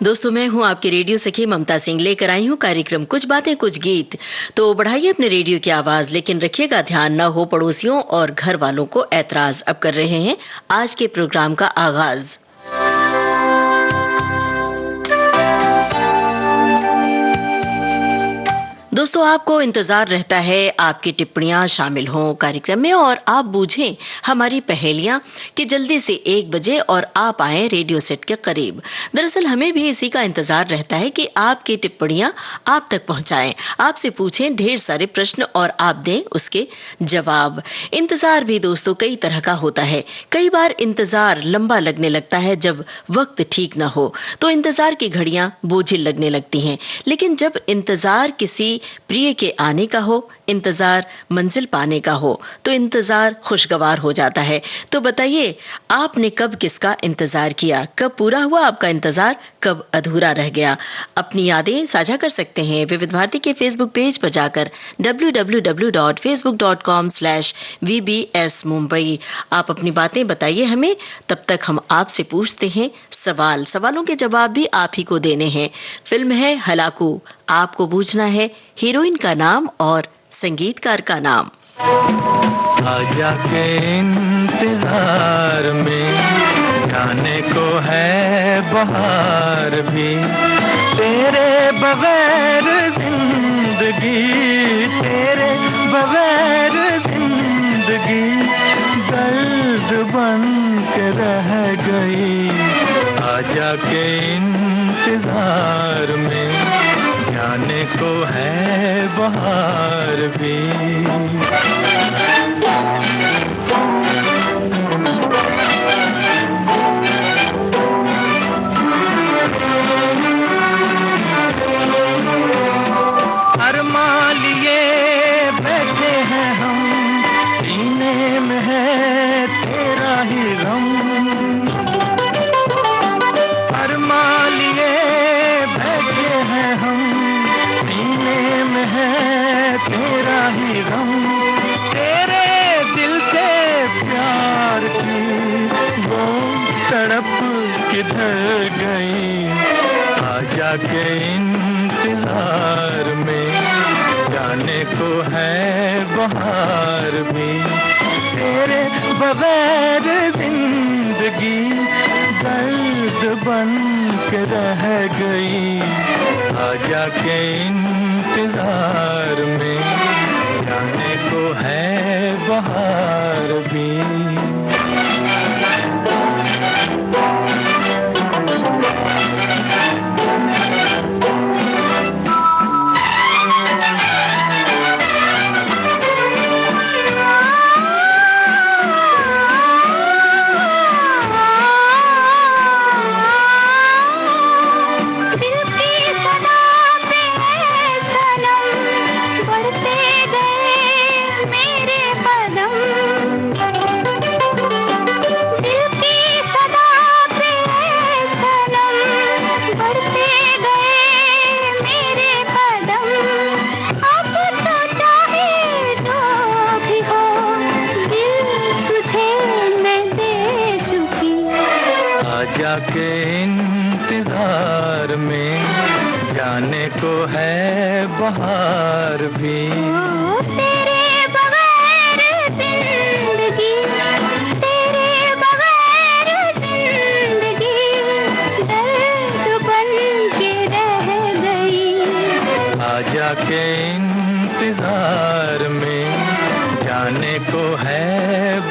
दोस्तों, मैं हूं आपके रेडियो सखी ममता सिंह, लेकर आई हूं कार्यक्रम कुछ बातें कुछ गीत। तो बढ़ाइए अपने रेडियो की आवाज, लेकिन रखिएगा ध्यान न हो पड़ोसियों और घर वालों को ऐतराज। अब कर रहे हैं आज के प्रोग्राम का आगाज। दोस्तों, आपको इंतजार रहता है आपकी टिप्पणियां शामिल हों कार्यक्रम में और आप बूझें हमारी पहेलियां कि जल्दी से 1 बजे और आप आए रेडियो सेट के करीब। दरअसल हमें भी इसी का इंतजार रहता है कि आपकी टिप्पणियां आप तक पहुंचाएं, आपसे पूछें ढेर सारे प्रश्न और आप दें उसके जवाब। इंतजार भी दोस्तों कई तरह का होता है। कई बार इंतजार लंबा लगने लगता है जब वक्त ठीक न हो, तो इंतजार की घड़ियां बोझिल लगने लगती हैं। लेकिन जब इंतजार किसी प्रिय के आने का हो, इंतजार मंजिल पाने का हो, तो इंतजार खुशगवार हो जाता है। तो बताइए, आपने कब किसका इंतजार किया? कब पूरा हुआ आपका इंतजार, कब अधूरा रह गया? अपनी यादें साझा कर सकते हैं विविध भारती के फेसबुक पेज पर जाकर www.facebook.com/vbs मुंबई। आप अपनी बातें बताइए हमें, तब तक हम आपसे पूछते हैं सवालों के जवाब भी आप ही को देने हैं। फिल्म है हलाकू, आपको पूछना है हीरोइन का नाम और संगीतकार का नाम। आजा के इंतजार में जाने को है बहार भी, तेरे बगैर जिंदगी, तेरे बगैर जिंदगी दर्द बन के रह गई। आजा के इंतजार में जाने को है बहार भी। अरमान लिए बैठे हैं हम, सीने में है तेरा ही गम। अरमान लिए बैठे हैं हम, सीने में है तेरा ही गम। तेरे दिल से प्यार की वो तड़प किधर गई? आजा के इंतजार में जाने को है बहार भी, तेरे बगैर जिंदगी दर्द बन के रह गई। आजा के इंतजार में जाने को है बहार भी। के इंतजार में जाने को है बहार भी। तेरे बगैर जिंदगी, तेरे बगैर जिंदगी दर्द बन के रह गई। आजा के इंतजार में जाने को है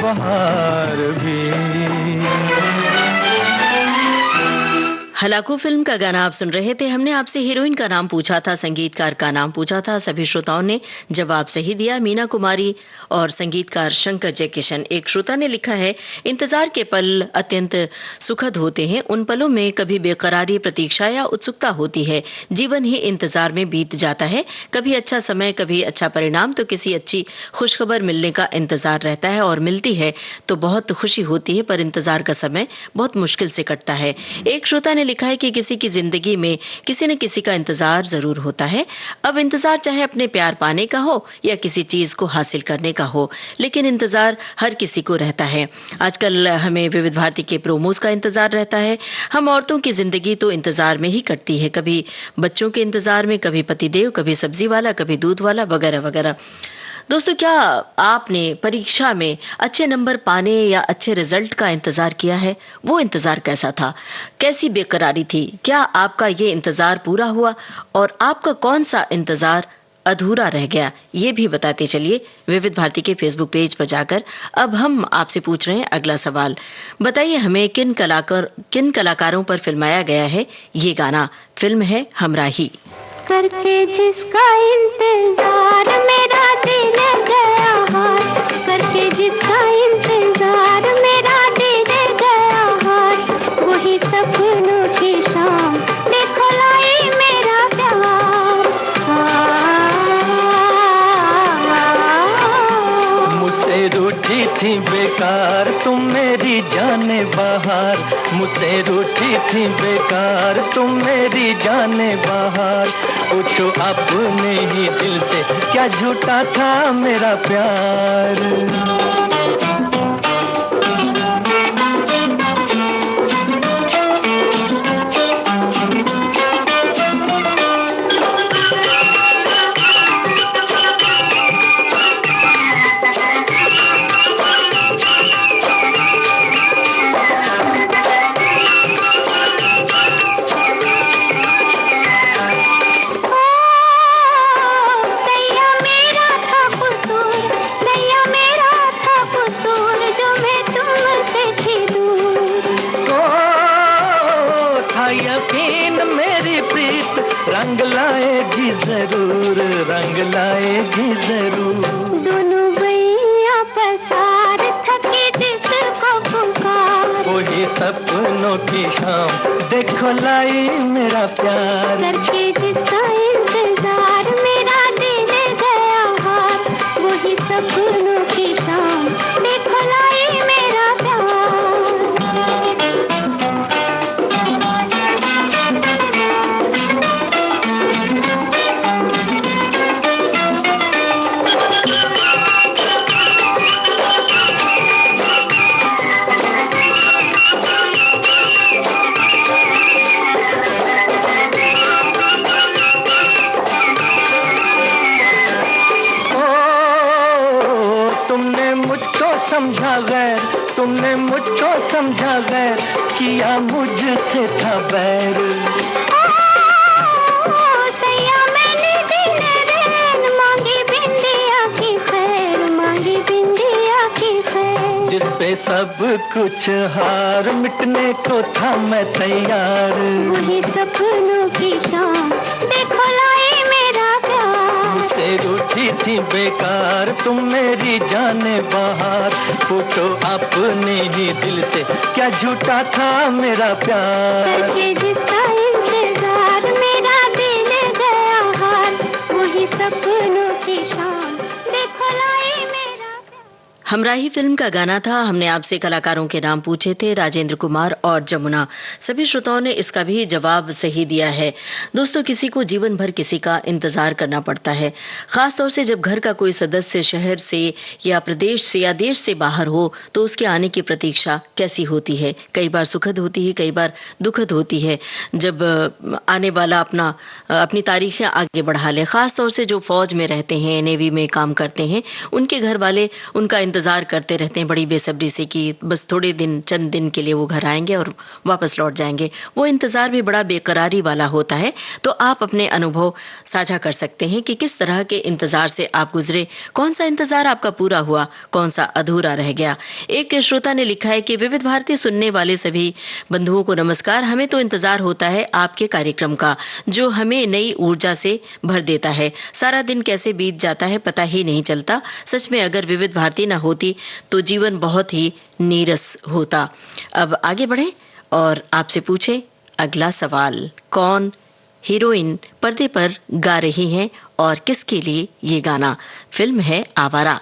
बहार भी। हलाकू फिल्म का गाना आप सुन रहे थे। हमने आपसे हीरोइन का नाम पूछा था, संगीतकार का नाम पूछा था। सभी श्रोताओं ने जवाब सही दिया, मीना कुमारी और संगीतकार शंकर जयकिशन। एक श्रोता ने लिखा है, इंतजार के पल अत्यंत सुखद होते हैं। उन पलों में कभी बेकरारी, प्रतीक्षा या उत्सुकता होती है। जीवन ही इंतजार में बीत जाता है। कभी अच्छा समय, कभी अच्छा परिणाम, तो किसी अच्छी खुशखबर मिलने का इंतजार रहता है और मिलती है तो बहुत खुशी होती है, पर इंतजार का समय बहुत मुश्किल से कटता है। एक श्रोता ने लिखा है कि किसी की जिंदगी में किसी न किसी का इंतजार जरूर होता है। अब इंतजार चाहे अपने प्यार पाने का हो या किसी चीज को हासिल करने का हो, लेकिन इंतजार हर किसी को रहता है। आजकल हमें विविध भारती के प्रोमोस का इंतजार रहता है। हम औरतों की जिंदगी तो इंतजार में ही कटती है, कभी बच्चों के इंतजार में, कभी पतिदेव, कभी सब्जी वाला, कभी दूध वाला, वगैरह वगैरह। दोस्तों, क्या आपने परीक्षा में अच्छे नंबर पाने या अच्छे रिजल्ट का इंतजार किया है? वो इंतजार कैसा था? कैसी बेकरारी थी? क्या आपका ये इंतजार पूरा हुआ और आपका कौन सा इंतजार अधूरा रह गया? ये भी बताते चलिए विविध भारती के फेसबुक पेज पर जाकर। अब हम आपसे पूछ रहे हैं अगला सवाल। बताइए हमें किन कलाकारों पर फिल्माया गया है ये गाना? फिल्म है हमराही। करके जिसका इंतजार मेरा दिल गया हार, करके जिसका इंतजार मेरा दिल गया हार, वही सपनों की शाम देखो लाई मेरा प्यार। मुझसे रूठी थी बेकार तुम मेरी जाने बहार, मुझसे रूठी थी बेकार तुम मेरी जाने बहार। पूछो अपने ही दिल से क्या झूठा था मेरा प्यार। रंग लाएगी जरूर, रंग लाएगी जरूर। दोनों भैया पसार थके जिसको पुकार, वही सपनों की शाम देखो लाई मेरा प्यार। करके जिसका इंतजार मेरा दिल गया हार, वही सपनों की शाम देखो लाई मेरा प्यार। समझा गैर, तुमने मुझको समझा गैर, किया मुझसे था बैर। सैया मैंने दिन रैन मांगी बिंदिया की खैर, मांगी बिंदिया की खैर। जिस पे सब कुछ हार मिटने को था मैं तैयार, वही सपनों की शाम देखो लाई मेरा प्यार। मुझसे रूठी थी बेकार तुम मेरी जाने बहार। पूछो अपने ही दिल से क्या झूठा था मेरा प्यार। करके जिसका इंतजार मेरा दिल गया हार, वही सपनों की शाम देखो लाई मेरा प्यार। हमराही फिल्म का गाना था। हमने आपसे कलाकारों के नाम पूछे थे, राजेंद्र कुमार और जमुना। सभी श्रोताओं ने इसका भी जवाब सही दिया है। दोस्तों, किसी को जीवन भर किसी का इंतजार करना पड़ता है, खास तौर से जब घर का कोई सदस्य शहर से या प्रदेश से या देश से बाहर हो तो उसके आने की प्रतीक्षा कैसी होती है। कई बार सुखद होती है, कई बार दुखद होती है। जब आने वाला अपनी तारीखें आगे बढ़ा ले, खास तौर से जो फौज में रहते हैं, नेवी में काम करते हैं, उनके घर वाले उनका इंतजार करते रहते हैं बड़ी बेसब्री से कि बस थोड़े दिन, चंद दिन के लिए वो घर आएंगे और वापस लौट जाएंगे। वो इंतजार भी बड़ा बेकरारी वाला होता है। तो आप अपने अनुभव साझा कर सकते हैं कि किस तरह के इंतजार से आप गुजरे, कौन सा इंतजार आपका पूरा हुआ, कौन सा अधूरा रह गया। एक श्रोता ने लिखा है कि विविध भारती सुनने वाले सभी बंधुओं को नमस्कार। हमें तो इंतजार होता है आपके कार्यक्रम का, जो हमें नई ऊर्जा से भर देता है। सारा दिन कैसे बीत जाता है पता ही नहीं चलता। सच में अगर विविध भारती न होती तो जीवन बहुत ही नीरस होता। अब आगे बढ़े और आपसे पूछे अगला सवाल। कौन हीरोइन पर्दे पर गा रही हैं और किसके लिए ये गाना? फिल्म है आवारा।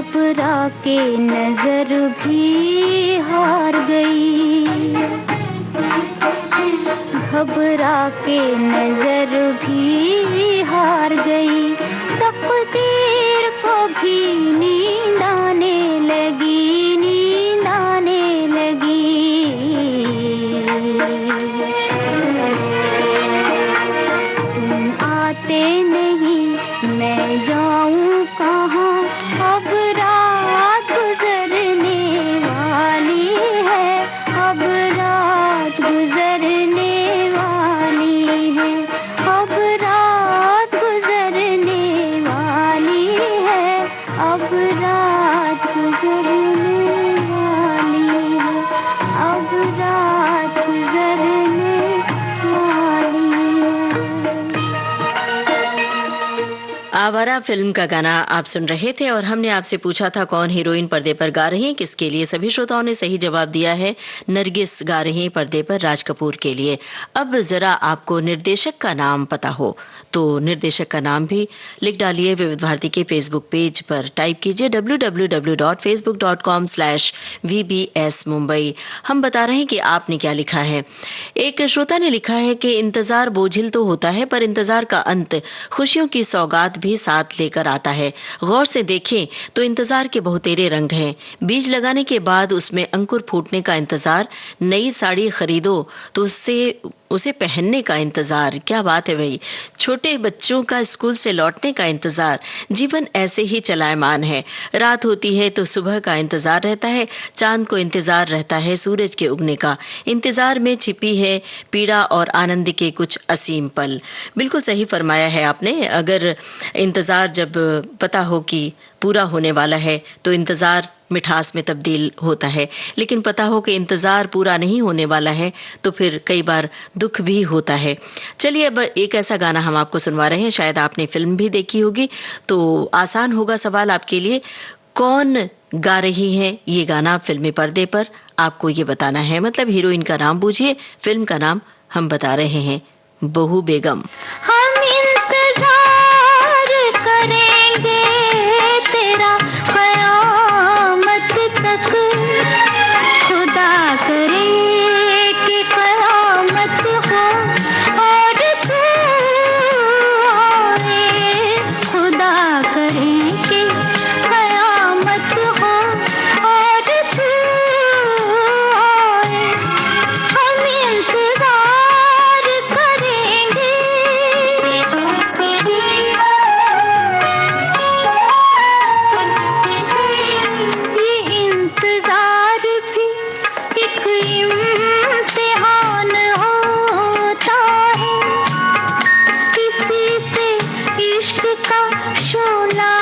घबरा के नजर भी हार गई, घबरा के नजर भी हार गई, तकदीर को भी नींद आने लगी, नींद आने लगी। तुम आते नहीं, मैं जाऊं कहाँ, अब रात गुजरने वाली है, अब रात गुजरने वाली है, अब रात गुजरने वाली है, अब रात गुजरने वाली है, अब रात गुजरने वाली है। आवारा फिल्म का गाना आप सुन रहे थे और हमने आपसे पूछा था कौन हीरोइन पर्दे पर गा रही है, किसके लिए। सभी श्रोताओं ने सही जवाब दिया है, नरगिस गा रही हैं पर्दे पर राज कपूर के लिए। अब जरा आपको निर्देशक का नाम पता हो तो निर्देशक का नाम भी लिख डालिए विविध भारती के फेसबुक पेज पर। टाइप कीजिए www.facebook.com/VBS मुंबई। हम बता रहे हैं कि आपने क्या लिखा है। एक श्रोता ने लिखा है कि इंतजार बोझिल तो होता है पर इंतजार का अंत खुशियों की सौगात भी साथ लेकर आता है। गौर से देखें तो इंतजार के बहुतेरे रंग हैं। बीज लगाने के बाद उसमें अंकुर फूटने का इंतजार, नई साड़ी खरीदो तो उसे पहनने का इंतजार। क्या बात है भाई। छोटे बच्चों का स्कूल से लौटने का इंतजार। जीवन ऐसे ही चलायमान है। रात होती है तो सुबह का इंतजार रहता है, चांद को इंतजार रहता है सूरज के उगने का। इंतजार में छिपी है पीड़ा और आनंद के कुछ असीम पल। बिल्कुल सही फरमाया है आपने। अगर इंतजार जब पता हो कि पूरा होने वाला है तो इंतजार मिठास में तब्दील होता है, लेकिन पता हो कि इंतजार पूरा नहीं होने वाला है तो फिर कई बार दुख भी होता है। चलिए अब एक ऐसा गाना हम आपको सुनवा रहे हैं, शायद आपने फिल्म भी देखी होगी तो आसान होगा सवाल आपके लिए। कौन गा रही है ये गाना फिल्मी पर्दे पर, आपको ये बताना है। मतलब हीरोइन का नाम बूझिए, फिल्म का नाम हम बता रहे हैं, बहू बेगम। हम इंतजार करेंगे तेरा कयामत तक, खुदा करे कि कयामत हो और तू आए, खुदा करे कि कयामत हो और तू आए। हम इंतजार करेंगे। ये इंतजार भी एक इम्तिहान होता है, किसी से इश्क का शोला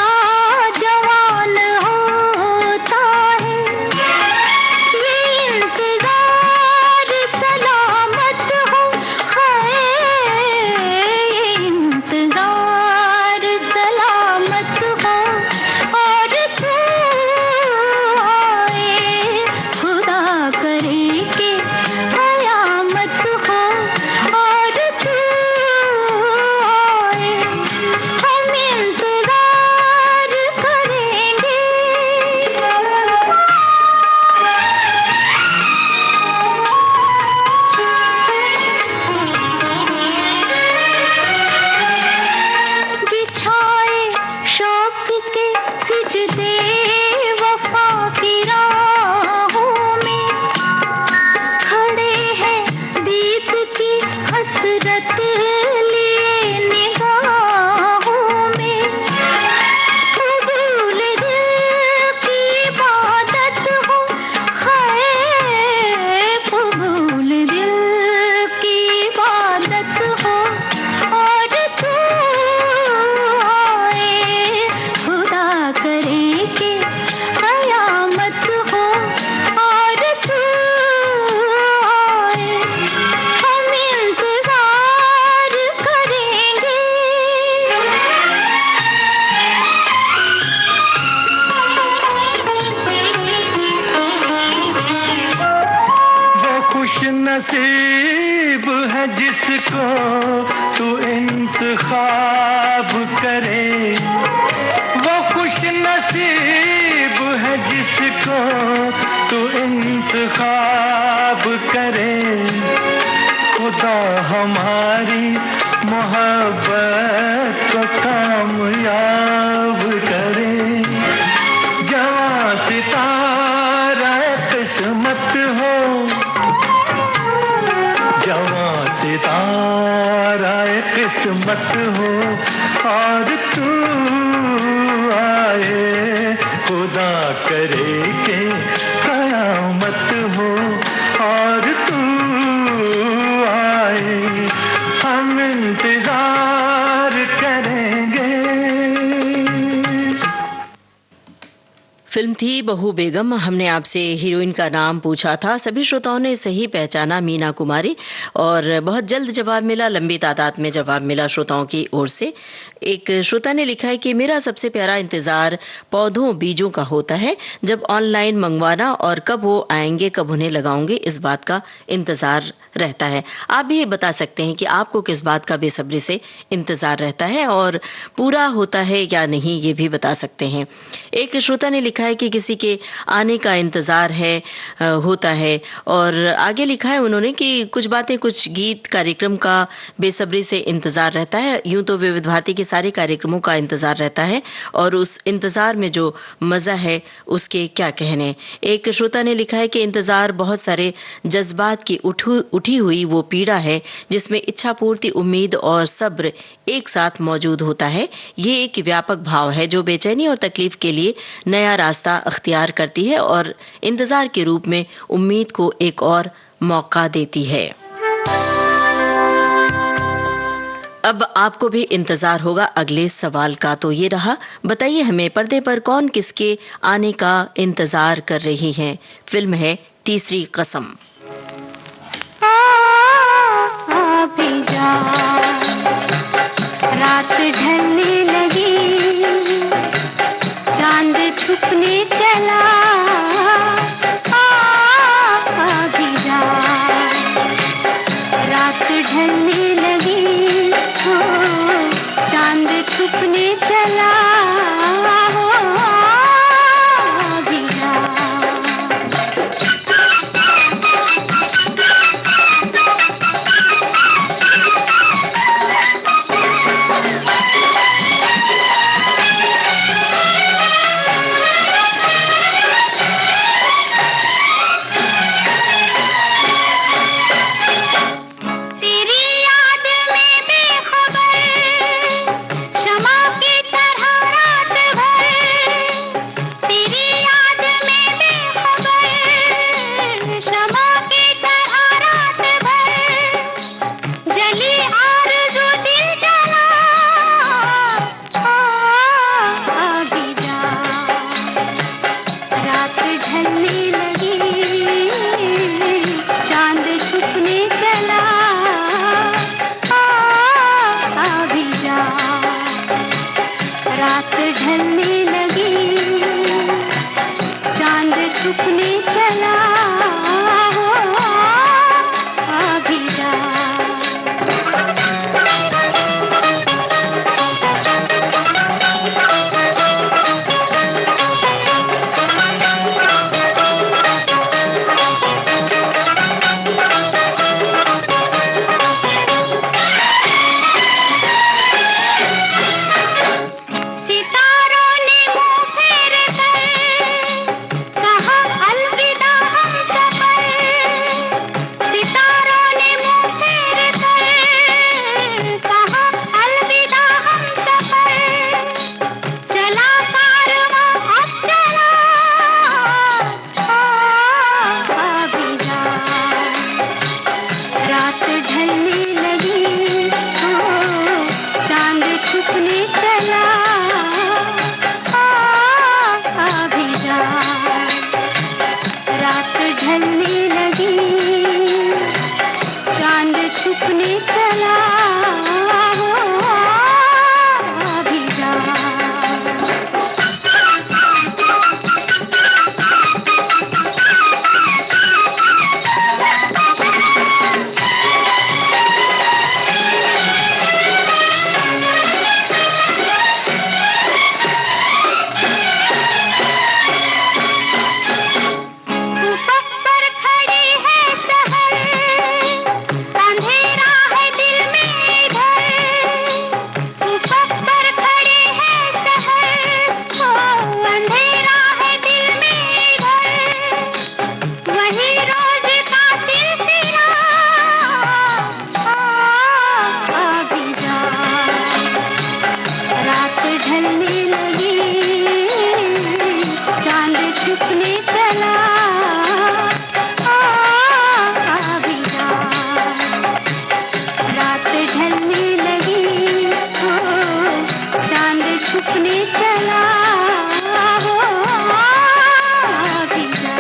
जवान होता है। ये इंतजार सलामत हो, हाय ये इंतजार सलामत हो और तू आए, खुदा करे कि कयामत हो और तू आए। हम इंतजार करेंगे। बिछाए शौक के सिजदे वफा की राहों में, खड़े हैं दीद की हसरत लिए निगाहों में। कबूल दिल की इबादत हो, हाय कबूल दिल की इबादत हो और तू आए, खुदा करे कि कयामत हो और तू आए। हम इंतजार करेंगे। वो खुश नसीब है जिसको तू इंतखाब करे, वो खुश नसीब जिसको तू इंतखाब करे, खुदा हमारी मोहब्बत को कामयाब करे। जवां सितारा किस्मत हो, जवां सितारा किस्मत हो, और तू आए खुदा करे के कयामत हो, और तू आए हम इंतजार करेंगे। फिल्म थी बहू बेगम। हमने आपसे हीरोइन का नाम पूछा था, सभी श्रोताओं ने सही पहचाना, मीना कुमारी। और बहुत जल्द जवाब मिला, लंबी तादाद में जवाब मिला श्रोताओं की ओर से। एक श्रोता ने लिखा है कि मेरा सबसे प्यारा इंतजार पौधों बीजों का होता है, जब ऑनलाइन मंगवाना और कब वो आएंगे, कब उन्हें लगाऊंगे, इस बात का इंतजार रहता है। आप भी बता सकते हैं कि आपको किस बात का बेसब्री से इंतजार रहता है और पूरा होता है या नहीं, ये भी बता सकते हैं। एक श्रोता ने लिखा है कि किसी के आने का इंतजार है, होता है। और आगे लिखा है उन्होंने कि कुछ बातें, कुछ गीत, कार्यक्रम का बेसब्री से इंतजार रहता है। यूं तो विविध भारती के सारे कार्यक्रमों का इंतजार रहता है और उस इंतजार में जो मजा है उसके क्या कहने। एक श्रोता ने लिखा है कि इंतजार बहुत सारे जज्बात की उठी हुई वो पीड़ा है जिसमें इच्छा पूर्ति, उम्मीद और सब्र एक साथ मौजूद होता है। ये एक व्यापक भाव है जो बेचैनी और तकलीफ के लिए नया रास्ता अख्तियार करती है और इंतजार के रूप में उम्मीद को एक और मौका देती है। अब आपको भी इंतजार होगा अगले सवाल का, तो ये रहा, बताइए हमें पर्दे पर कौन किसके आने का इंतजार कर रही हैं। फिल्म है तीसरी कसम। अभी जा रात ढलने लगी, चांद छुपने चला, अभी जा रात ढलने लगी, हो चांद छुपने चला, हो अभी जा। सितारों ने चला हो आ भी जा।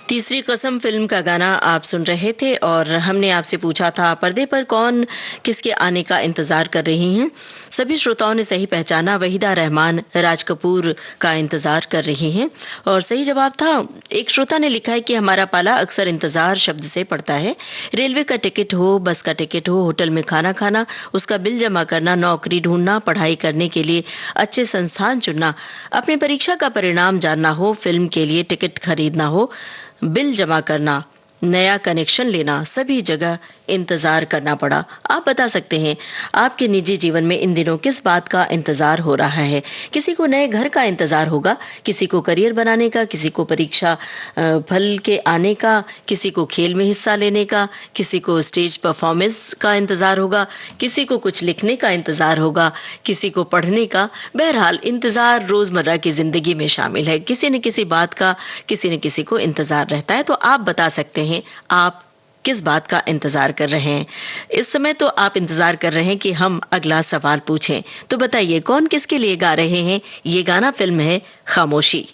तीसरी कसम फिल्म का गाना आप सुन रहे थे और हमने आपसे पूछा था पर्दे पर कौन किसके आने का इंतजार कर रही हैं। सभी श्रोताओं ने सही पहचाना, वहीदा रहमान राज कपूर का इंतजार कर रही हैं और सही जवाब था। एक श्रोता ने लिखा है कि हमारा पाला अक्सर इंतजार शब्द से पड़ता है। रेलवे का टिकट हो, बस का टिकट हो, होटल में खाना खाना, उसका बिल जमा करना, नौकरी ढूंढना, पढ़ाई करने के लिए अच्छे संस्थान चुनना, अपनी परीक्षा का परिणाम जानना हो, फिल्म के लिए टिकट खरीदना हो, बिल जमा करना, नया कनेक्शन लेना, सभी जगह इंतजार करना पड़ा। आप बता सकते हैं आपके निजी जीवन में इन दिनों किस बात का इंतजार हो रहा है। किसी को नए घर का इंतजार होगा, किसी को करियर बनाने का, किसी को परीक्षा फल के आने का, किसी को खेल में हिस्सा लेने का, किसी को स्टेज परफॉर्मेंस का इंतजार होगा, किसी को कुछ लिखने का इंतजार होगा, किसी को पढ़ने का। बहरहाल इंतजार रोजमर्रा की जिंदगी में शामिल है। किसी न किसी बात का किसी न किसी को इंतजार रहता है। तो आप बता सकते हैं आप किस बात का इंतजार कर रहे हैं। इस समय तो आप इंतजार कर रहे हैं कि हम अगला सवाल पूछें। तो बताइए कौन किसके लिए गा रहे हैं। ये गाना फिल्म है खामोशी।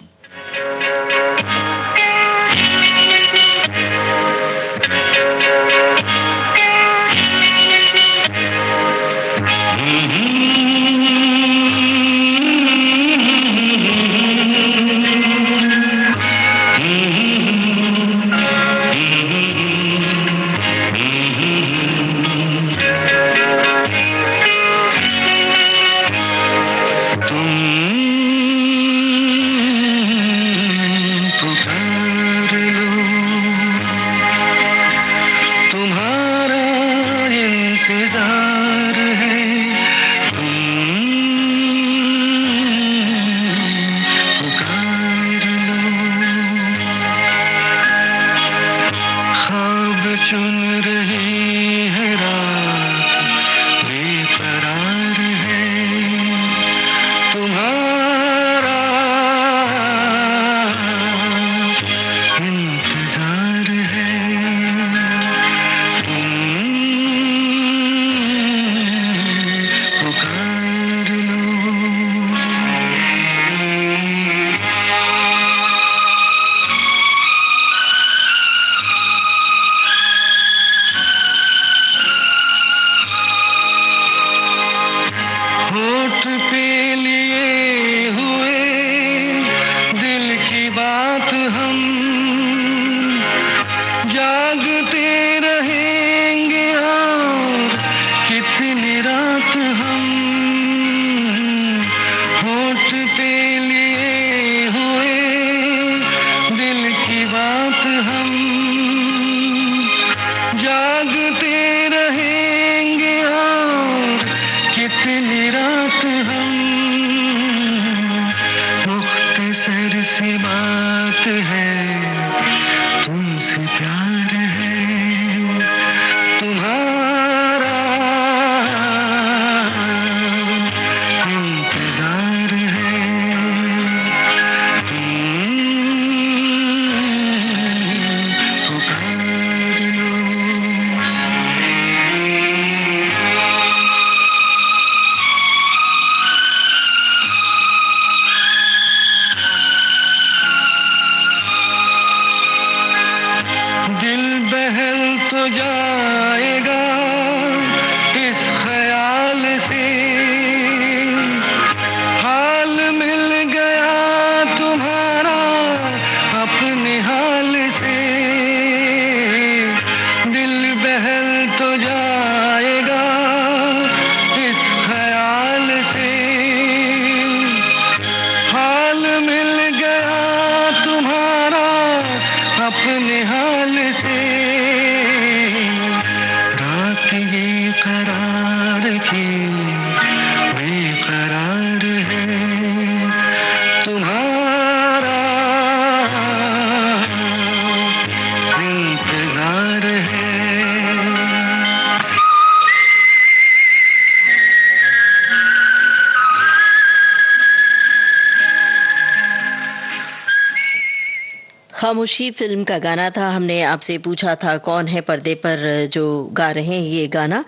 खामोशी फिल्म का गाना था। हमने आपसे पूछा था कौन है पर्दे पर जो गा रहे हैं ये गाना।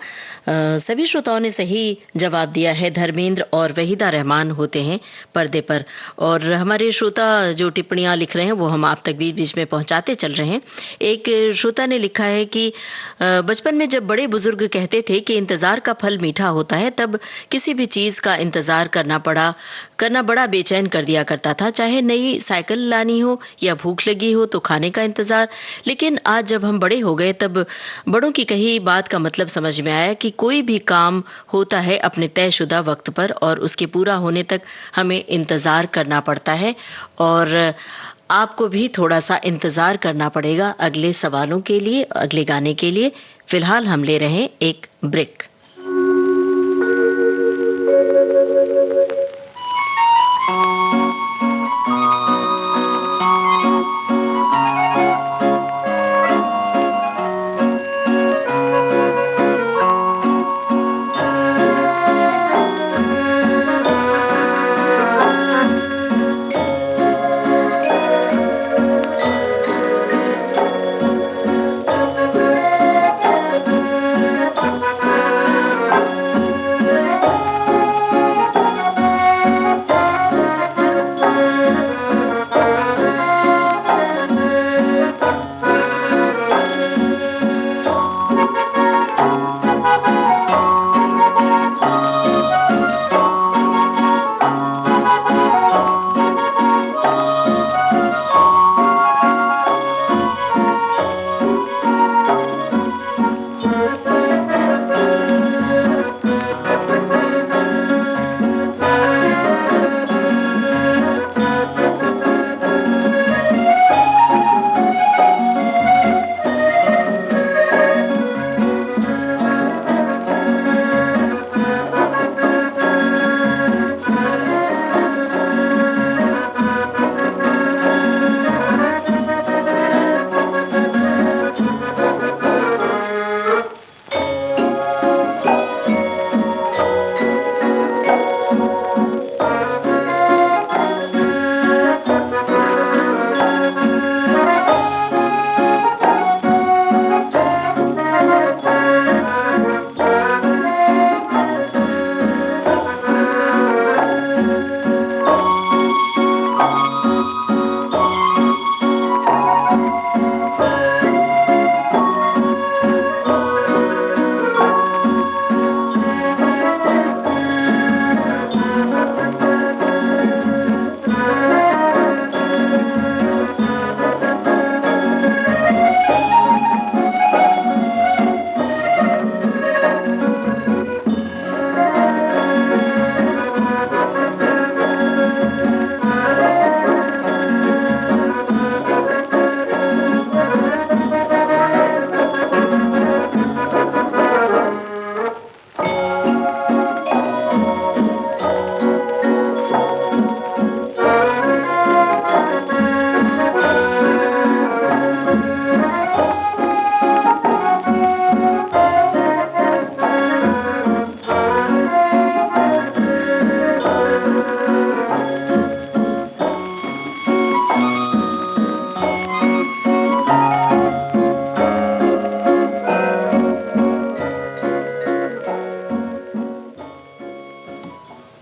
सभी श्रोताओं ने सही जवाब दिया है। धर्मेंद्र और वहीदा रहमान होते हैं पर्दे पर। और हमारे श्रोता जो टिप्पणियां लिख रहे हैं वो हम आप तक बीच बीच में पहुंचाते चल रहे हैं। एक श्रोता ने लिखा है कि बचपन में जब बड़े बुजुर्ग कहते थे कि इंतजार का फल मीठा होता है, तब किसी भी चीज का इंतजार करना बड़ा बेचैन कर दिया करता था, चाहे नई साइकिल लानी हो या भूख लगी हो तो खाने का इंतजार। लेकिन आज जब हम बड़े हो गए तब बड़ों की कही बात का मतलब समझ में आया कि कोई भी काम होता है अपने तयशुदा वक्त पर और उसके पूरा होने तक हमें इंतजार करना पड़ता है। और आपको भी थोड़ा सा इंतजार करना पड़ेगा अगले सवालों के लिए, अगले गाने के लिए। फिलहाल हम ले रहे हैं एक ब्रेक।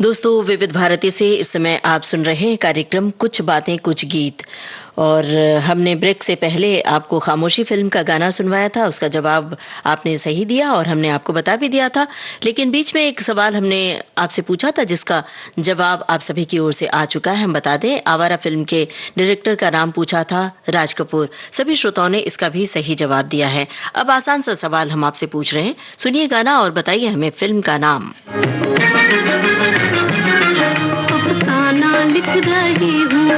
दोस्तों, विविध भारती से इस समय आप सुन रहे हैं कार्यक्रम कुछ बातें कुछ गीत। और हमने ब्रेक से पहले आपको खामोशी फिल्म का गाना सुनवाया था। उसका जवाब आपने सही दिया और हमने आपको बता भी दिया था। लेकिन बीच में एक सवाल हमने आपसे पूछा था जिसका जवाब आप सभी की ओर से आ चुका है। हम बता दें, आवारा फिल्म के डायरेक्टर का नाम पूछा था राज कपूर। सभी श्रोताओं ने इसका भी सही जवाब दिया है। अब आसान सा सवाल हम आपसे पूछ रहे हैं, सुनिए गाना और बताइए हमें फिल्म का नाम। लिख रही हूँ,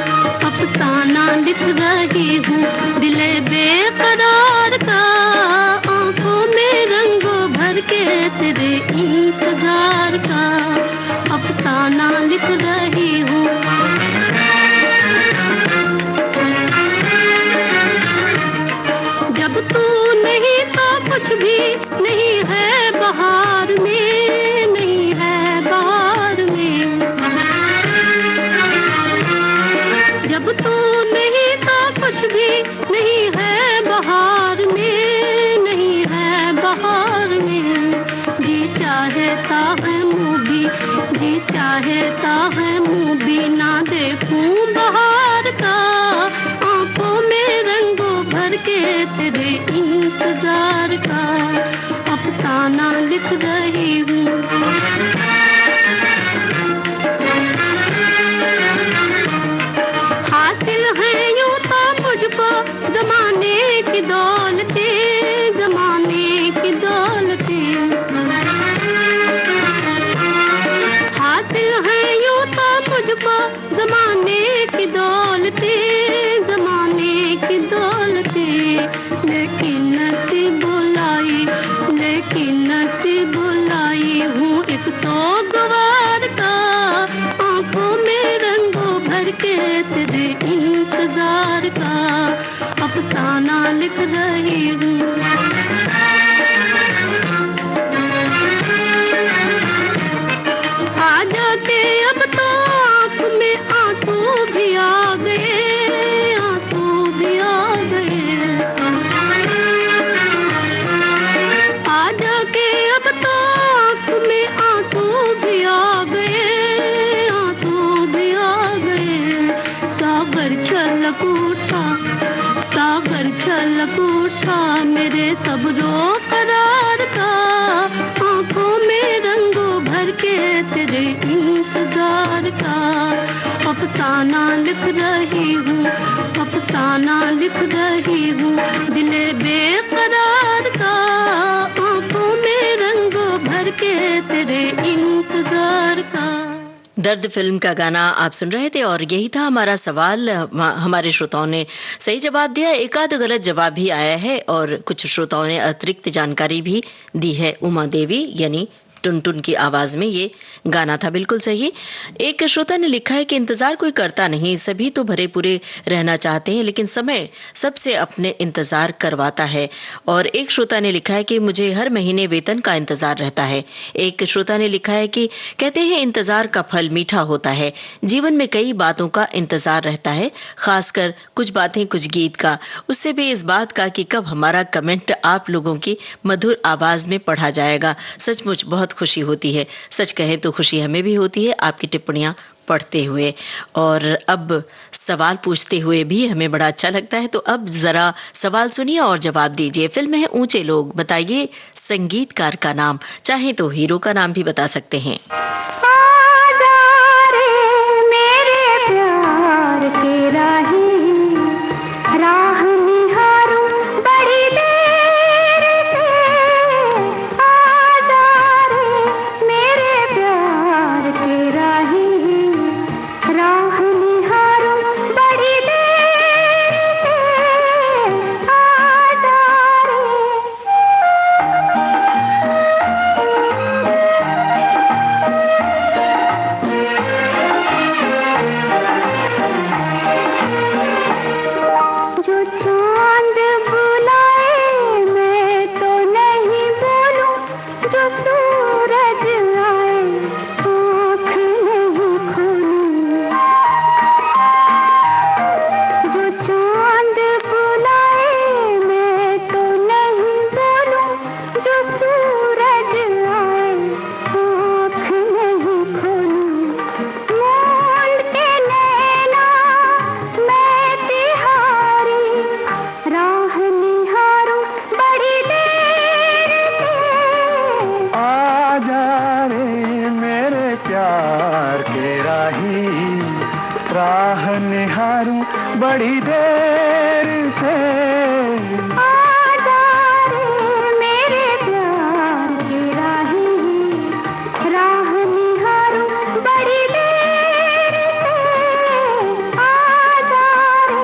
अफसाना लिख रही हूँ, दिले बेकरार का, आंखों में रंगों भर के तेरे इंतजार का, अफसाना लिख रही हूँ। जब तू नहीं तो कुछ भी नहीं है बहार में, नहीं है बहार में। जब तू नहीं तो कुछ भी चाहता है मुंह भी ना देखूं बहार का, आंखों में रंगों भर के तेरे इंतजार का अफसाना लिख रही हूँ। हासिल है यूं तो मुझको जमाने की दौलतें, जमाने की दौलतें। हासिल है यूं तो मुझको जमाने की दौलतें, जमाने की दौलतें। लेकिन नसीब बुलाई, लेकिन नसीब बुलाई हूँ एक तो गवार का, आंखों में रंगों भर के तेरे इंतजार का अफसाना लिख रही हूँ। आ जाते अब तो आँख में आंसू भी आ गए, आंसू भी आ गए। आ जाके अब तो आँख में आंसू भी आ गए, आंसू भी आ गए। सागर छलक उठा, सागर छलक उठा मेरे सब्रो करार का, आंखों में रंगों भर के तेरे इंतजार का अफसाना लिख रही हूँ, अफसाना लिख रही हूँ। दिले बेकरार का आंखों में रंगों भर के तेरे इंतजार का। दर्द फिल्म का गाना आप सुन रहे थे और यही था हमारा सवाल। हमारे श्रोताओं ने सही जवाब दिया, एक आध गलत जवाब भी आया है और कुछ श्रोताओं ने अतिरिक्त जानकारी भी दी है। उमा देवी यानी टुनटुन की आवाज में ये गाना था, बिल्कुल सही। एक श्रोता ने लिखा है कि इंतजार कोई करता नहीं, सभी तो भरे पूरे रहना चाहते हैं, लेकिन समय सबसे अपने इंतजार करवाता है। और एक श्रोता ने लिखा है कि मुझे हर महीने वेतन का इंतजार रहता है। एक श्रोता ने लिखा है कि कहते हैं इंतजार का फल मीठा होता है, जीवन में कई बातों का इंतजार रहता है, खासकर कुछ बातें कुछ गीत का, उससे भी इस बात का कि कब हमारा कमेंट आप लोगों की मधुर आवाज में पढ़ा जाएगा। सचमुच बहुत खुशी होती है, सच कहें तो खुशी हमें भी होती है आपकी टिप्पणियां पढ़ते हुए और अब सवाल पूछते हुए भी हमें बड़ा अच्छा लगता है। तो अब जरा सवाल सुनिए और जवाब दीजिए। फिल्म है ऊंचे लोग, बताइए संगीतकार का नाम, चाहे तो हीरो का नाम भी बता सकते हैं। आजा रे मेरे प्यार के राही, राह निहारूं बड़ी देर से। आजा रे मेरे प्यार के राही, राह निहारूं बड़ी देर से। आजा रे। जो चांद बुलाए मैं तो नहीं बोलूं, जो सूरज आए आँख नहीं खोलूं। जो चांद बुलाए मैं तो नहीं बोलूं, जो सूरज आए आँख नहीं खोलूं। मूंद के नैना मैं तिहारी, राह निहारूं बड़ी देर से। आजा रे मेरे प्यार के राही, राह निहारूं बड़ी देर से। आजा रे मेरे प्यार के राही, राह निहारूं बड़ी देर से। आजा रे।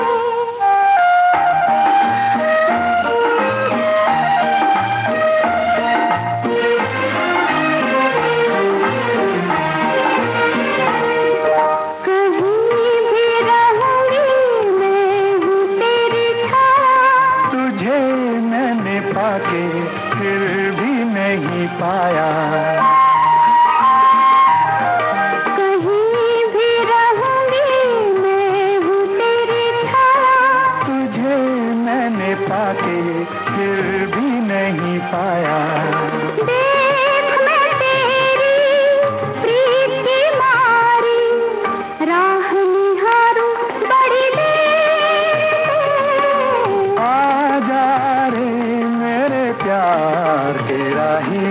कहीं भी रहूंगी मैं हूँ तेरी छाया, तुझे मैंने पाके फिर भी नहीं पाया। कहीं भी रहूंगी मैं हूँ तेरी छाया। तुझे मैंने पाके फिर भी नहीं पाया। देख मैं तेरी प्रीत की प्यार के राही,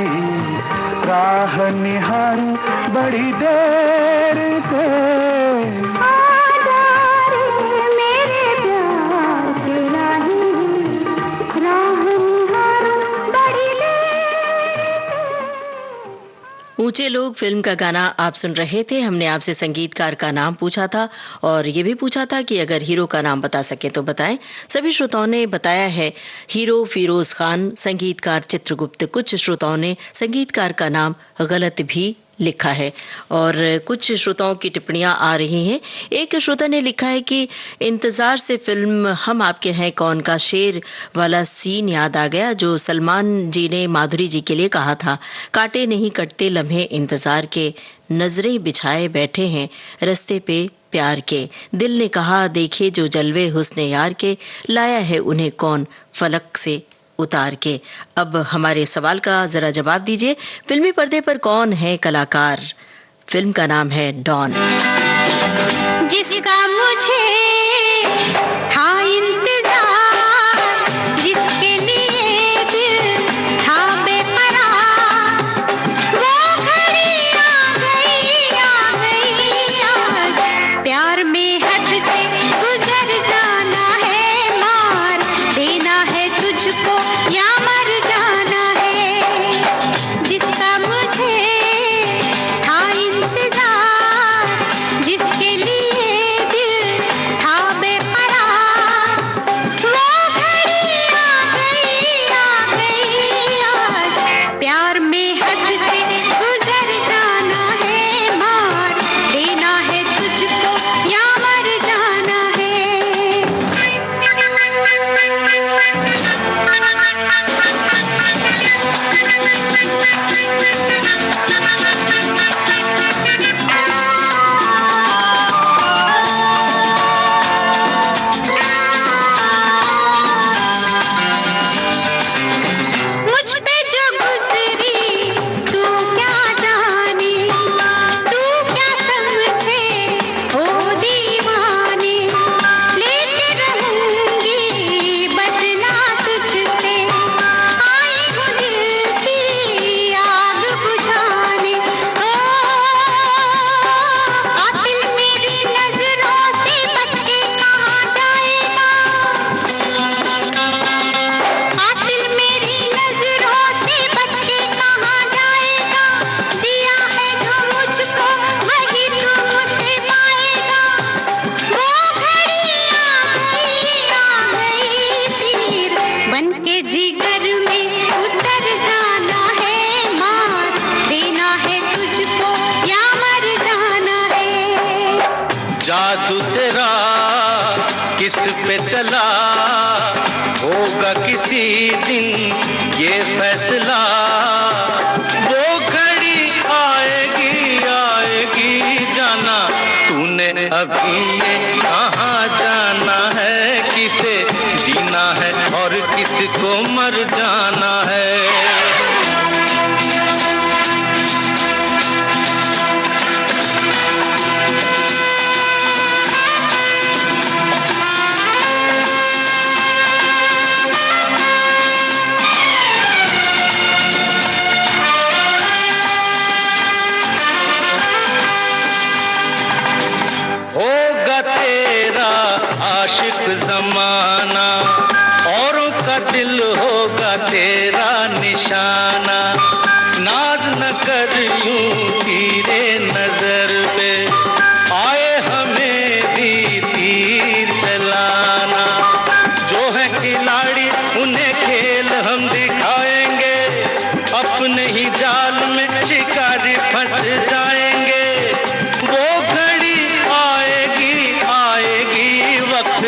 राह निहारूं बड़ी देर से। आजा रे मेरे प्यार के राही, राह निहारूं बड़ी देर से। ऊंचे लोग फिल्म का गाना आप सुन रहे थे। हमने आपसे संगीतकार का नाम पूछा था और ये भी पूछा था कि अगर हीरो का नाम बता सके तो बताएं। सभी श्रोताओं ने बताया है हीरो फिरोज खान, संगीतकार चित्रगुप्त। कुछ श्रोताओं ने संगीतकार का नाम गलत भी लिखा है और कुछ श्रोताओं की टिप्पणियां आ रही हैं। एक श्रोता ने लिखा है कि इंतजार से फिल्म हम आपके हैं कौन का शेर वाला सीन याद आ गया जो सलमान जी ने माधुरी जी के लिए कहा था। काटे नहीं कटते लम्हे इंतजार के, नजरें बिछाए बैठे हैं रस्ते पे प्यार के। दिल ने कहा देखे जो जलवे हुस्ने यार के, लाया है उन्हें कौन फलक से उतार के। अब हमारे सवाल का जरा जवाब दीजिए। फिल्मी पर्दे पर कौन है कलाकार? फिल्म का नाम है डॉन। जिसका मुझे था इंतजार, जिसके लिए दिल था बेकरार, वो घड़ी आ गई आज। प्यार में हद से गुजर जाना है, मार देना है तुझको या मर जाना है। जिसका मुझे था इंतजार, जिसके लिए दिल था बेकरार, वो घड़ी आ गई आज। प्यार में हद से गुजर जाना है, मार देना है तुझको या मर जाना है। मुझ पे जो गुजरी तू क्या जाने, तू क्या समझे हो दीवाने। लेके रहूंगी बदला तुझसे, आई हूँ दिल की आग बुझाने। ओ कातिल मेरी नजरों से बच के कहाँ जाएगा, कातिल मेरी नजरों से बच के कहाँ जाएगा। दिया है जो मुझको वही तू मुझसे पाएगा। वो घड़ी आ गई फिर बन के जिगर में उतर जाना है, मार देना है तुझको या मर जाना है। जादू तेरा किस पे चला, होगा किसी दिन ये फैसला। वो घड़ी आएगी आएगी जाना, तूने अभी ये कहाँ जाना है। किसे जीना है और किसको मर जाना है। होगा तेरा आशिक जमाना, औरों का दिल होगा तेरा निशाना। नाज न कर यूं तीरे नजर पे, आए हमें भी तीर चलाना। जो है खिलाड़ी उन्हें खेल हम दिखाएंगे, अपने ही जाल में शिकारी फंस जाएंगे। वो घड़ी आएगी आएगी वक्त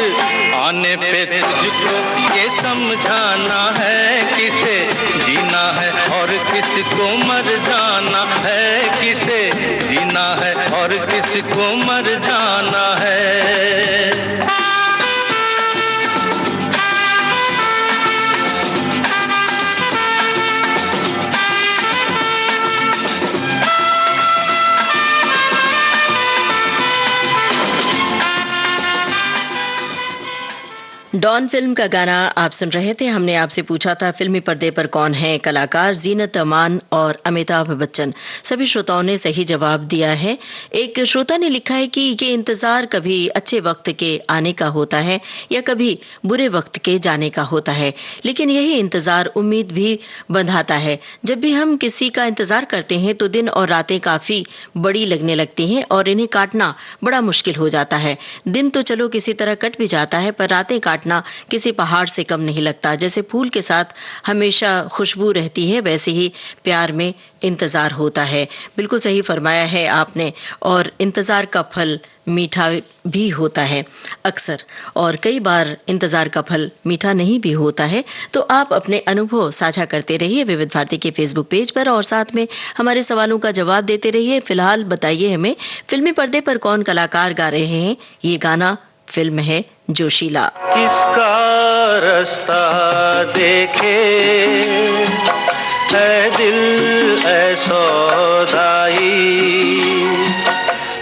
आने पे तुझको ये समझाना है। किसे जीना है और किसको मर जाना है। किसे जीना है और किसको मर जाना है। डॉन फिल्म का गाना आप सुन रहे थे। हमने आपसे पूछा था फिल्मी पर्दे पर कौन है कलाकार। जीनत अमान और अमिताभ बच्चन। सभी श्रोताओं ने सही जवाब दिया है। एक श्रोता ने लिखा है कि ये इंतजार कभी अच्छे वक्त के आने का होता है या कभी बुरे वक्त के जाने का होता है, लेकिन यही इंतजार उम्मीद भी बंधाता है। जब भी हम किसी का इंतजार करते हैं तो दिन और रातें काफी बड़ी लगने लगती हैं और इन्हें काटना बड़ा मुश्किल हो जाता है। दिन तो चलो किसी तरह कट भी जाता है, पर रातें काटना किसी पहाड़ से कम नहीं लगता। जैसे फूल के साथ हमेशा खुशबू रहती है, वैसे ही प्यार में इंतजार होता है। बिल्कुल सही फरमाया है आपने। और इंतजार का फल मीठा भी होता है अक्सर, और कई बार इंतजार का फल मीठा नहीं भी होता है। तो आप अपने अनुभव साझा करते रहिए विविध भारती के फेसबुक पेज पर और साथ में हमारे सवालों का जवाब देते रहिए। फिलहाल बताइए हमें, फिल्मी पर्दे पर कौन कलाकार गा रहे हैं ये गाना? फिल्म है जोशीला। किसका रास्ता देखे है दिल ऐ सौदाई,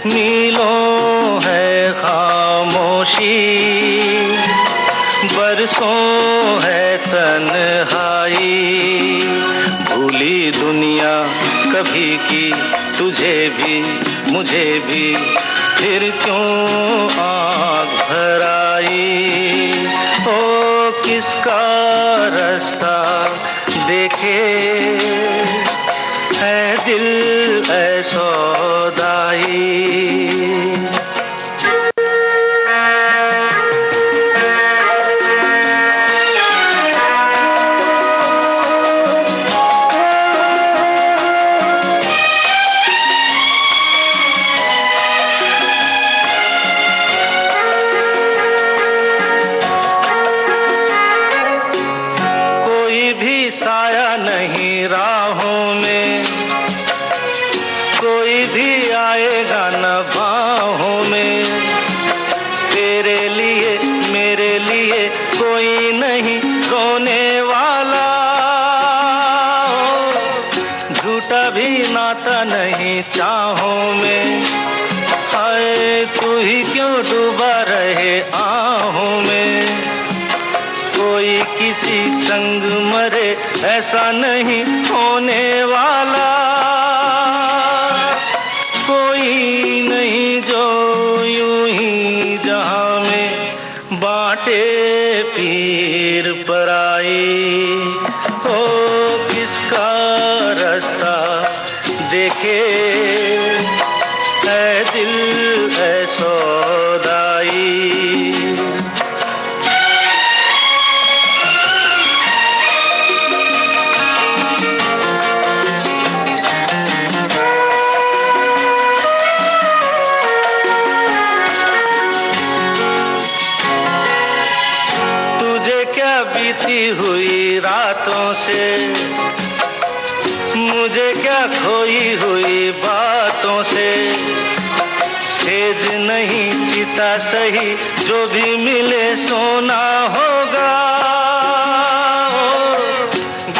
मीलों है खामोशी, बरसों है तन्हाई, भूली दुनिया कभी की तुझे भी मुझे भी, फिर क्यों आँख भर आई। ओ किसका रास्ता देखे है दिल ऐ सौदाई। साया नहीं राहों में, कोई भी आएगा न बाहों में, तेरे लिए मेरे लिए कोई नहीं रोने वाला, झूठा भी नाता नहीं चाहों में, हाय तू ही क्यों डूबा रहे आहों में, कोई किसी संग मरे ऐसा नहीं होने वाला, कोई नहीं जो यूं ही जहां में बांटे पीर पराई। हो किसका रास्ता देखे है दिल है सौदाई। बीती हुई रातों से मुझे क्या खोई हुई बातों से, सेज नहीं चिता सही जो भी मिले सोना होगा,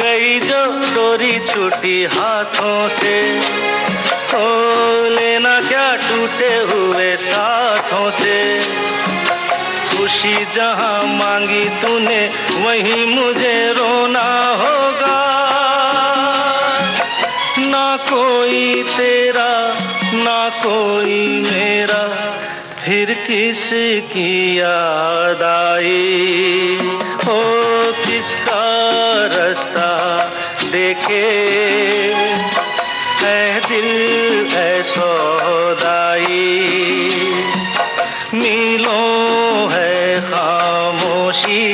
गई जो डोरी छूटी हाथों से, हो लेना क्या टूटे हुए साथों से, खुशी जहां मांगी तूने वहीं मुझे रोना होगा, ना कोई तेरा ना कोई मेरा, फिर किसकी याद आई। हो किसका रास्ता देखे है दिल है सौदाई, मीलों है खामोशी,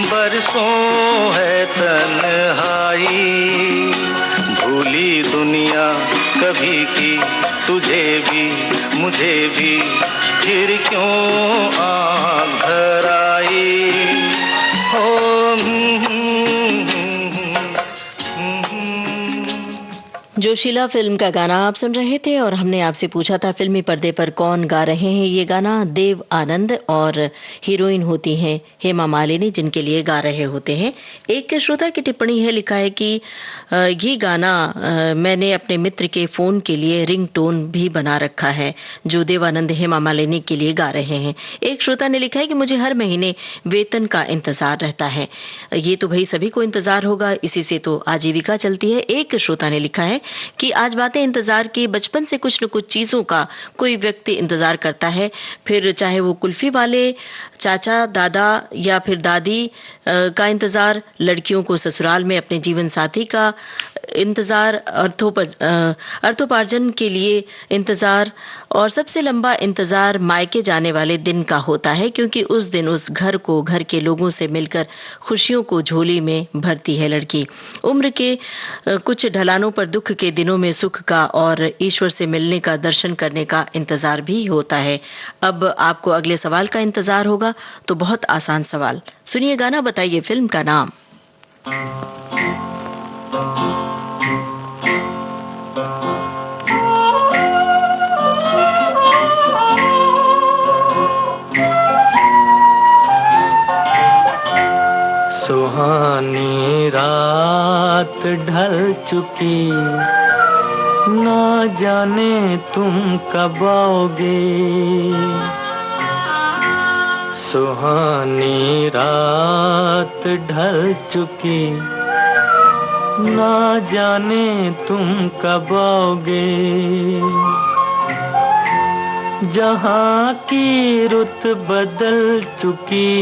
बरसों है तन्हाई, भूली दुनिया कभी की तुझे भी मुझे भी, फिर क्यों आँख भर आई। हो जोशीला फिल्म का गाना आप सुन रहे थे और हमने आपसे पूछा था फिल्मी पर्दे पर कौन गा रहे हैं ये गाना। देव आनंद और हीरोइन होती हैं हेमा मालिनी, जिनके लिए गा रहे होते हैं। एक श्रोता की टिप्पणी है, लिखा है कि ये गाना मैंने अपने मित्र के फोन के लिए रिंगटोन भी बना रखा है, जो देवानंद हेमा मालिनी के लिए गा रहे हैं। एक श्रोता ने लिखा है कि मुझे हर महीने वेतन का इंतजार रहता है। ये तो भाई सभी को इंतजार होगा, इसी से तो आजीविका चलती है। एक श्रोता ने लिखा है कि आज बातें इंतजार की, बचपन से कुछ न कुछ चीजों का कोई व्यक्ति इंतजार करता है, फिर चाहे वो कुल्फी वाले चाचा, दादा या फिर दादी का इंतजार, लड़कियों को ससुराल में अपने जीवन साथी का इंतजार, अर्थोपार्जन के लिए इंतजार, और सबसे लंबा इंतजार मायके जाने वाले दिन का होता है, क्योंकि उस दिन उस घर को, घर के लोगों से मिलकर खुशियों को झोली में भरती है लड़की। उम्र के कुछ ढलानों पर दुख के दिनों में सुख का और ईश्वर से मिलने का, दर्शन करने का इंतजार भी होता है। अब आपको अगले सवाल का इंतजार होगा, तो बहुत आसान सवाल सुनिए। गाना बताइए फिल्म का नाम। सुहानी रात ढल चुकी, ना जाने तुम कब आओगे। सुहानी रात ढल चुकी, ना जाने तुम कब आओगे। जहाँ की रुत बदल चुकी,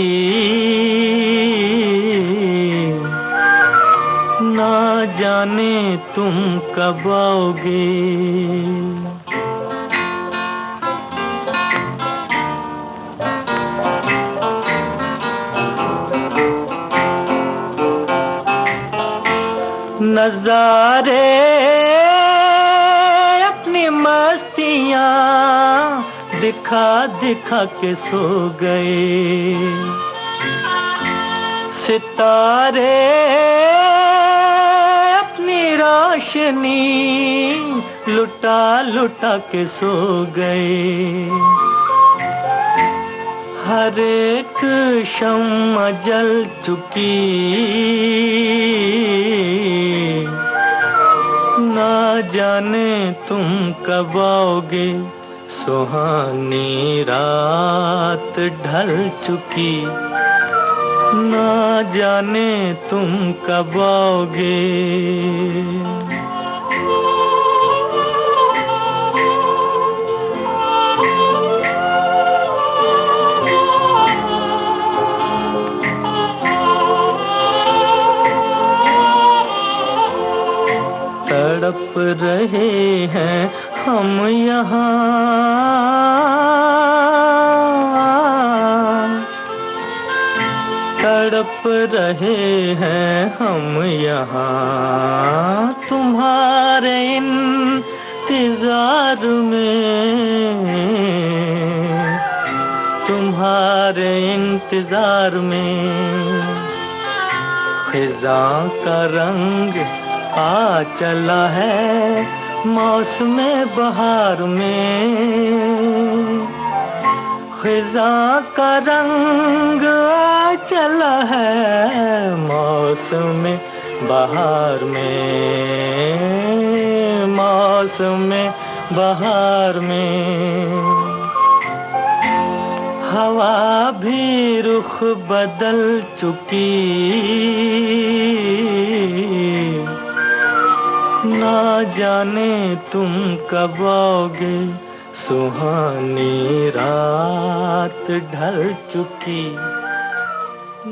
ना जाने तुम कब आओगे। नजारे अपनी मस्तियाँ दिखा दिखा के सो गए। सितारे अपनी रोशनी लुटा लुटा के सो गए। हर एक शम्मा जल चुकी, ना जाने तुम कब आओगे। सुहानी रात ढल चुकी, ना जाने तुम कब आओगे। तड़प रहे हैं हम यहाँ, तड़प रहे हैं हम यहाँ, तुम्हारे इंतजार में, तुम्हारे इंतजार में। खिज़ां का रंग आ चला है मौसम बहार में। खिज़ां का रंग आ चला है मौसम बहार में, मौसम बहार में। हवा भी रुख बदल चुकी, ना जाने तुम कब आओगे। सुहानी रात ढल चुकी,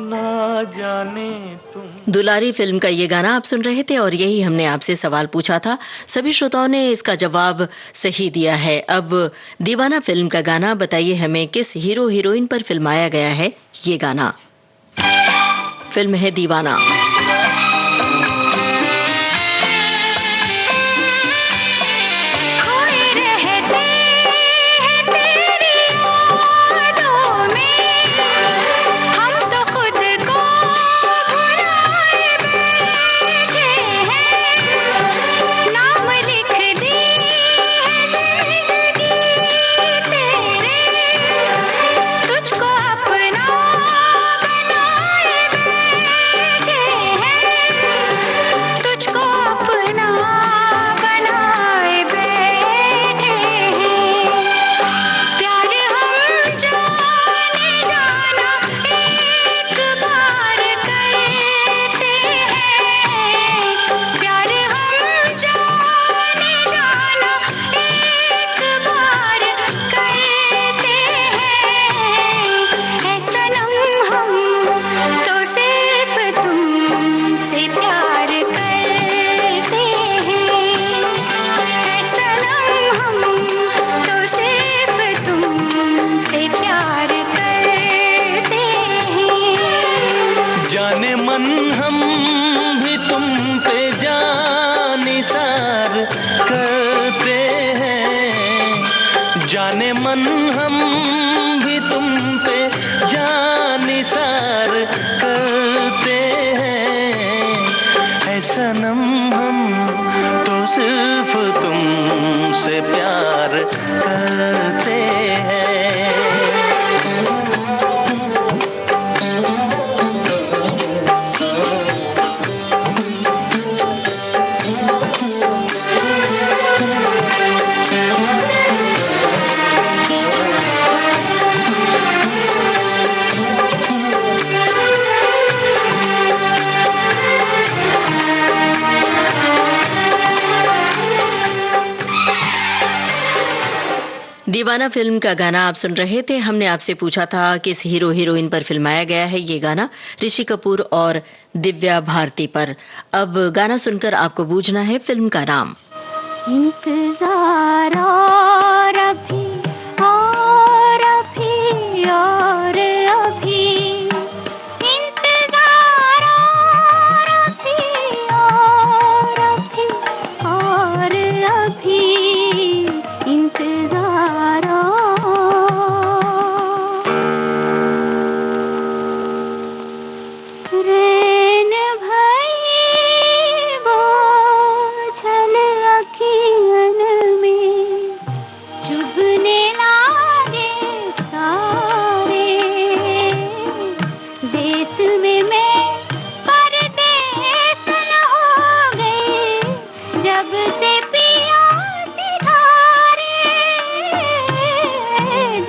ना जाने तुम। दुलारी फिल्म का ये गाना आप सुन रहे थे और यही हमने आपसे सवाल पूछा था। सभी श्रोताओं ने इसका जवाब सही दिया है। अब दीवाना फिल्म का गाना बताइए हमें किस हीरो हीरोइन पर फिल्माया गया है ये गाना। फिल्म है दीवाना। नाम हम भी तुम पे जान निसार करते हैं, जाने मन हम भी तुम पे जान निसार करते हैं। ऐ सनम हम तो सिर्फ तुमसे प्यार करते हैं। दीवाना फिल्म का गाना आप सुन रहे थे। हमने आपसे पूछा था किस हीरो हीरोइन पर फिल्माया गया है ये गाना, ऋषि कपूर और दिव्या भारती पर। अब गाना सुनकर आपको बूझना है फिल्म का नाम। इंतजार और अभी और अभी और अभी, इंतजार और अभी और अभी और अभी, इंतजार रैन भई बोझल अखियन में, चुभने लागे तारे, देश में मैं परदेस न हो गई, जब से पिया सिधारे,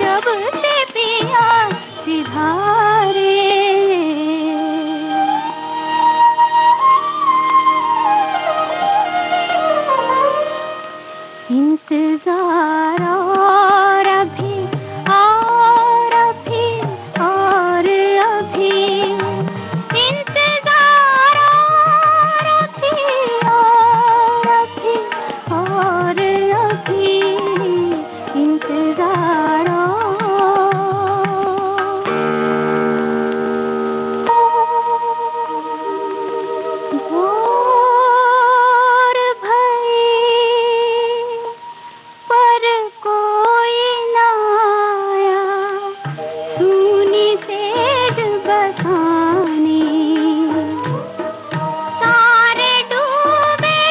जब से पिया सिधारे। इंतजार और अभी और अभी और अभी, इंतजार और अभी और अभी और अभी, इंतजार भोर भई पर कोई ना आया, सूनी सेज बसानी, तारे डूबे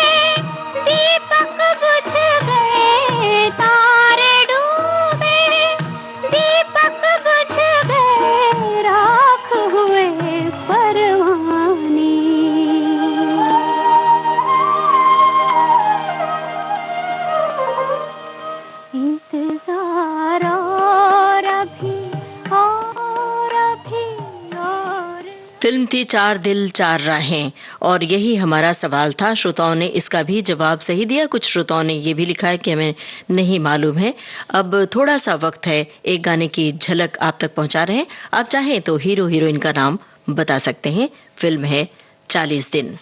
दीपक बुझ गए, तारे डूबे दीपक बुझ गए, राख हुए परवानी। इंतजार और अभी और अभी और फिल्म थी चार दिल चार राहें और यही हमारा सवाल था। श्रोताओं ने इसका भी जवाब सही दिया, कुछ श्रोताओं ने ये भी लिखा है कि हमें नहीं मालूम है। अब थोड़ा सा वक्त है, एक गाने की झलक आप तक पहुंचा रहे हैं। आप चाहें तो हीरो हीरोइन का नाम बता सकते हैं। फिल्म है 40 दिन।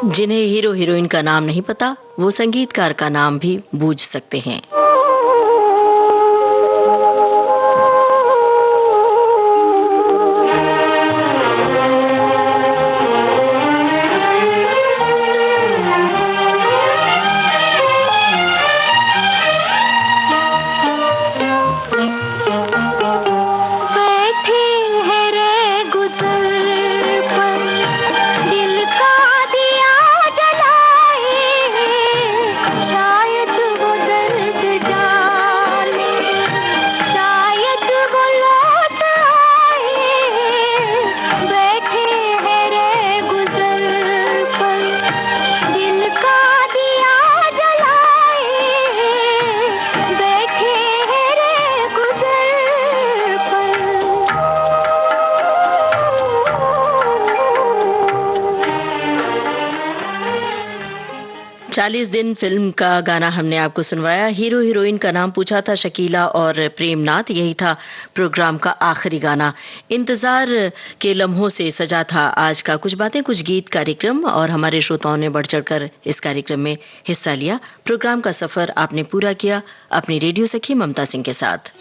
जिन्हें हीरो हीरोइन का नाम नहीं पता वो संगीतकार का नाम भी बूझ सकते हैं। बैठे हैं रे गुजर पर, दिल का दिया जलाए, शायद वो दर्द 40 दिन फिल्म का गाना हमने आपको सुनवाया। हीरो हीरोइन का नाम पूछा था, शकीला और प्रेमनाथ। यही था प्रोग्राम का आखिरी गाना। इंतजार के लम्हों से सजा था आज का कुछ बातें कुछ गीत कार्यक्रम, और हमारे श्रोताओं ने बढ़ चढ़कर इस कार्यक्रम में हिस्सा लिया। प्रोग्राम का सफर आपने पूरा किया अपनी रेडियो सखी ममता सिंह के साथ।